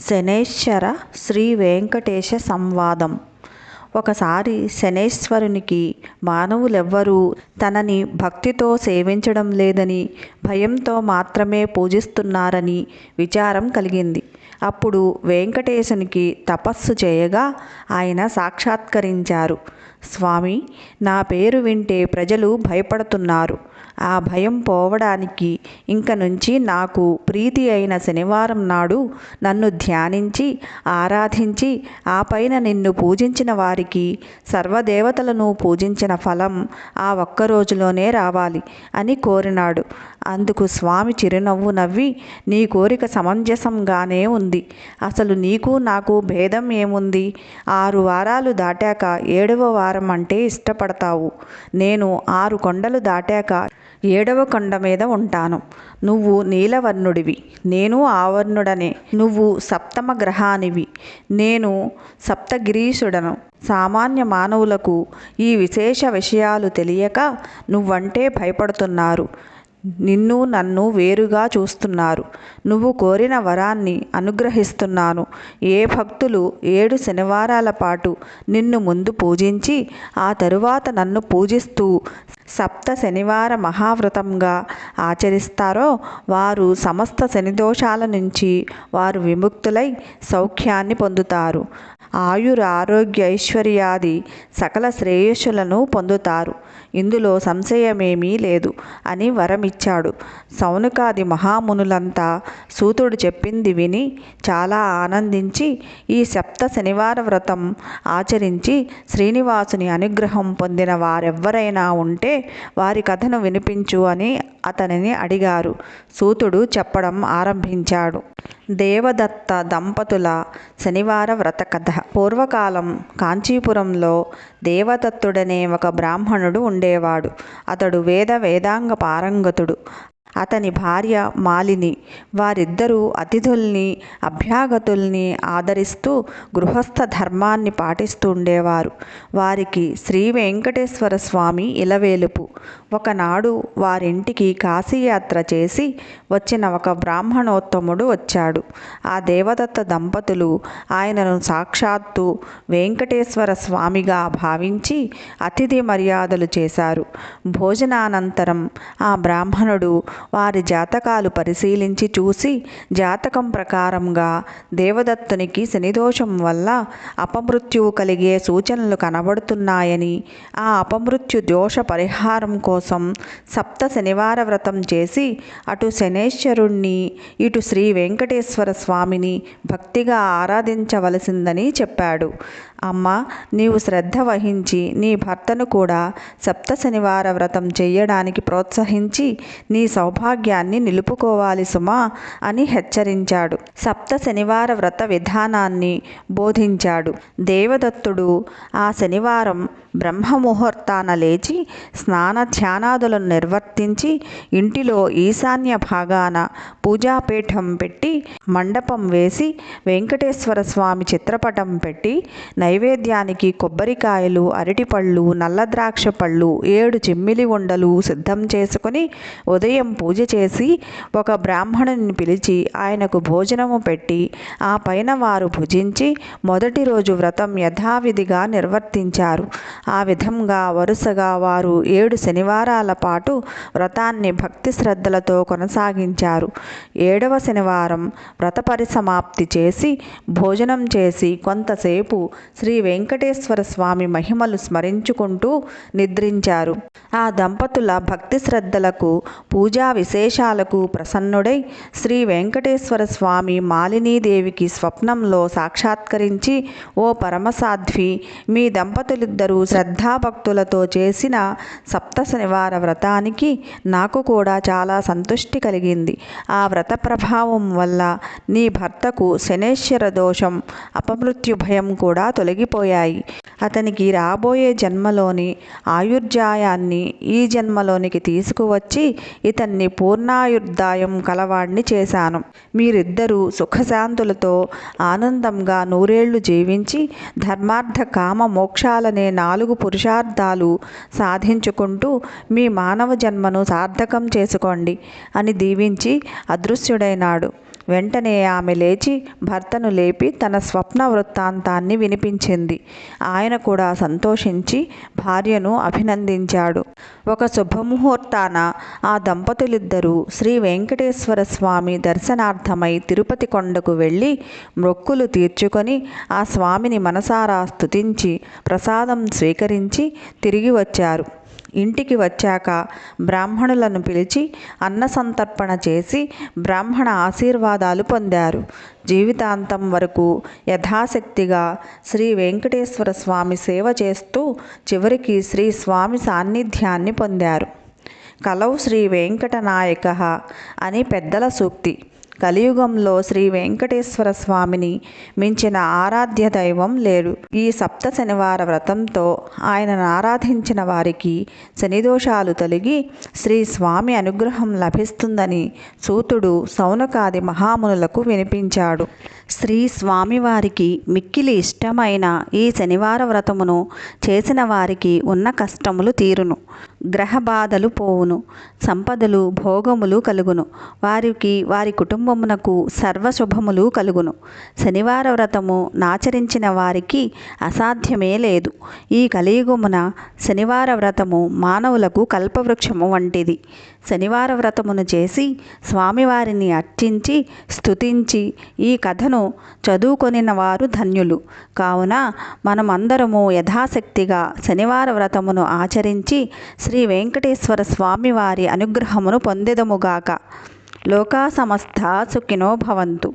శనైశ్చర శ్రీ వెంకటేశ సంవాదం. ఒకసారి శనైశ్వరునికి మానవులెవ్వరూ తనని భక్తితో సేవించడం లేదని, భయంతో మాత్రమే పూజిస్తున్నారని విచారం కలిగింది. అప్పుడు వెంకటేశునికి తపస్సు చేయగా ఆయన సాక్షాత్కరించారు. స్వామి, నా పేరు వింటే ప్రజలు భయపడుతున్నారు. ఆ భయం పోవడానికి ఇంక నుంచి నాకు ప్రీతి అయిన శనివారం నాడు నన్ను ధ్యానించి ఆరాధించి ఆ పైన నిన్ను పూజించిన వారికి సర్వదేవతలను పూజించిన ఫలం ఆ ఒక్కరోజులోనే రావాలి అని కోరినాడు. అందుకు స్వామి చిరునవ్వు నవ్వి, నీ కోరిక సమంజసంగానే ఉంది. అసలు నీకు నాకు భేదం ఏముంది? 6 వారాలు దాటాక 7వ వారం అంటే ఇష్టపడతావు. నేను 6 కొండలు దాటాక 7వ కొండ మీద ఉంటాను. నువ్వు నీలవర్ణుడివి, నేను ఆవర్ణుడనే. నువ్వు సప్తమ గ్రహానివి, నేను సప్తగిరీశుడను. సామాన్య మానవులకు ఈ విశేష విషయాలు తెలియక నువ్వంటే భయపడుతున్నారు. నిన్ను నన్ను వేరుగా చూస్తున్నారు. నువ్వు కోరిన వరాన్ని అనుగ్రహిస్తున్నాను. ఏ భక్తులు 7 శనివారాల పాటు నిన్ను ముందు పూజించి ఆ తరువాత నన్ను పూజిస్తూ సప్త శనివార మహావ్రతంగా ఆచరిస్తారో వారు సమస్త శనిదోషాల నుంచి వారు విముక్తులై సౌఖ్యాన్ని పొందుతారు. ఆయురారోగ్య ఐశ్వర్యాది సకల శ్రేయస్సులను పొందుతారు. ఇందులో సంశయమేమీ లేదు అని వరమిచ్చాడు. సౌనకాది మహామునులంతా సూతుడు చెప్పింది విని చాలా ఆనందించి ఈ సప్త శనివార వ్రతం ఆచరించి శ్రీనివాసుని అనుగ్రహం పొందిన వారెవ్వరైనా ఉంటే వారి కథను వినిపించు అని అతనిని అడిగారు. సూతుడు చెప్పడం ఆరంభించాడు. దేవదత్త దంపతుల శనివార వ్రత కథ. పూర్వకాలం కాంచీపురంలో దేవదత్తుడనే ఒక బ్రాహ్మణుడు ఉండేవాడు. అతడు వేదాంగ పారంగతుడు. అతని భార్య మాలిని. వారిద్దరూ అతిథుల్ని అభ్యాగతుల్ని ఆదరిస్తూ గృహస్థ ధర్మాన్ని పాటిస్తూ ఉండేవారు. వారికి శ్రీ వెంకటేశ్వర స్వామి ఇలవేలుపు. ఒకనాడు వారింటికి కాశీయాత్ర చేసి వచ్చిన ఒక బ్రాహ్మణోత్తముడు వచ్చాడు. ఆ దేవదత్త దంపతులు ఆయనను సాక్షాత్తు వెంకటేశ్వర స్వామిగా భావించి అతిథి మర్యాదలు చేశారు. భోజనానంతరం ఆ బ్రాహ్మణుడు వారి జాతకాలు పరిశీలించి చూసి జాతకం ప్రకారంగా దేవదత్తునికి శనిదోషం వల్ల అపమృత్యువు కలిగే సూచనలు కనబడుతున్నాయని, ఆ అపమృత్యు దోష పరిహారం కోసం సప్త శనివార వ్రతం చేసి అటు శనైశ్వరుణ్ణి ఇటు శ్రీ వెంకటేశ్వర స్వామిని భక్తిగా ఆరాధించవలసిందని చెప్పాడు. అమ్మ, నీవు శ్రద్ధ వహించి నీ భర్తను కూడా సప్త శనివార వ్రతం చెయ్యడానికి ప్రోత్సహించి నీ సౌభాగ్యాన్ని నిలుపుకోవాలి సుమా అని హెచ్చరించాడు. సప్త శనివార వ్రత విధానాన్ని బోధించాడు. దేవదత్తుడు ఆ శనివారం బ్రహ్మముహూర్తాన లేచి స్నాన ధ్యానాదులను నిర్వర్తించి ఇంటిలో ఈశాన్య భాగాన పూజాపీఠం పెట్టి మండపం వేసి వెంకటేశ్వర స్వామి చిత్రపటం పెట్టి నైవేద్యానికి కొబ్బరికాయలు, అరటిపళ్ళు, నల్ల ద్రాక్ష పళ్ళు, 7 చిమ్మిలి ఉండలు సిద్ధం చేసుకుని ఉదయం పూజ చేసి ఒక బ్రాహ్మణుని పిలిచి ఆయనకు భోజనము పెట్టి ఆ పైన వారు భుజించి మొదటి రోజు వ్రతం యథావిధిగా నిర్వర్తించారు. ఆ విధంగా వరుసగా వారు 7 శనివారాల పాటు వ్రతాన్ని భక్తి శ్రద్ధలతో కొనసాగించారు. 7వ శనివారం వ్రత పరిసమాప్తి చేసి భోజనం చేసి కొంతసేపు శ్రీ వెంకటేశ్వర స్వామి మహిమలు స్మరించుకుంటూ నిద్రించారు. ఆ దంపతుల భక్తి శ్రద్ధలకు పూజా విశేషాలకు ప్రసన్నుడై శ్రీ వెంకటేశ్వర స్వామి మాలినీదేవికి స్వప్నంలో సాక్షాత్కరించి, ఓ పరమసాధ్వి, మీ దంపతులిద్దరూ శ్రద్ధాభక్తులతో చేసిన సప్త శనివార వ్రతానికి నాకు కూడా చాలా సంతృష్టి కలిగింది. ఆ వ్రత ప్రభావం వల్ల నీ భర్తకు శనైశ్వర దోషం, అపమృత్యు భయం కూడా తొలగిపోయాయి. అతనికి రాబోయే జన్మలోని ఆయుర్జాయాన్ని ఈ జన్మలోనికి తీసుకువచ్చి ఇతన్ని పూర్ణాయుర్దాయం కలవాణ్ణి చేశాను. మీరిద్దరూ సుఖశాంతులతో ఆనందంగా 100 ఏళ్లు జీవించి ధర్మార్థ కామ మోక్షాలనే 4 పురుషార్థాలు సాధించుకుంటూ మీ మానవ జన్మను సార్థకం చేసుకోండి అని దీవించి అదృశ్యుడైనాడు. వెంటనే ఆమె లేచి భర్తను లేపి తన స్వప్న వృత్తాంతాన్ని వినిపించింది. ఆయన కూడా సంతోషించి భార్యను అభినందించాడు. ఒక శుభముహూర్తాన ఆ దంపతులిద్దరూ శ్రీ వెంకటేశ్వర స్వామి దర్శనార్థమై తిరుపతి కొండకు వెళ్ళి మొక్కులు తీర్చుకొని ఆ స్వామిని మనసారా స్తుతించి ప్రసాదం స్వీకరించి తిరిగి వచ్చారు. ఇంటికి వచ్చాక బ్రాహ్మణులను పిలిచి అన్న సంతర్పణ చేసి బ్రాహ్మణ ఆశీర్వాదాలు పొందారు. జీవితాంతం వరకు యథాశక్తిగా శ్రీ వెంకటేశ్వర స్వామి సేవ చేస్తూ చివరికి శ్రీ స్వామి సాన్నిధ్యాన్ని పొందారు. కలౌ శ్రీ వెంకటనాయకః అని పెద్దల సూక్తి. కలియుగంలో శ్రీ వెంకటేశ్వర స్వామిని మించిన ఆరాధ్య దైవం లేడు. ఈ సప్త శనివార వ్రతంతో ఆయనను ఆరాధించిన వారికి శనిదోషాలు తొలగి శ్రీ స్వామి అనుగ్రహం లభిస్తుందని సూతుడు సౌనకాది మహామునులకు వినిపించాడు. శ్రీ స్వామివారికి మిక్కిలి ఇష్టమైన ఈ శనివార వ్రతమును చేసిన వారికి ఉన్న కష్టములు తీరును, గ్రహ బాధలు పోవును, సంపదలు భోగములు కలుగును, వారికి వారి కుటుంబమునకు సర్వశుభములు కలుగును. శనివార వ్రతము నాచరించిన వారికి అసాధ్యమే లేదు. ఈ కలియుగమున శనివార వ్రతము మానవులకు కల్పవృక్షము వంటిది. శనివార వ్రతమును చేసి స్వామివారిని అర్చించి స్తుతించి ఈ కథను చదువుకొనిన వారు ధన్యులు. కావున మనమందరము యథాశక్తిగా శనివార వ్రతమును ఆచరించి శ్రీ వెంకటేశ్వర స్వామివారి అనుగ్రహమును పొందెదముగాక. లోకా సమస్తా సుఖినో భవంతు.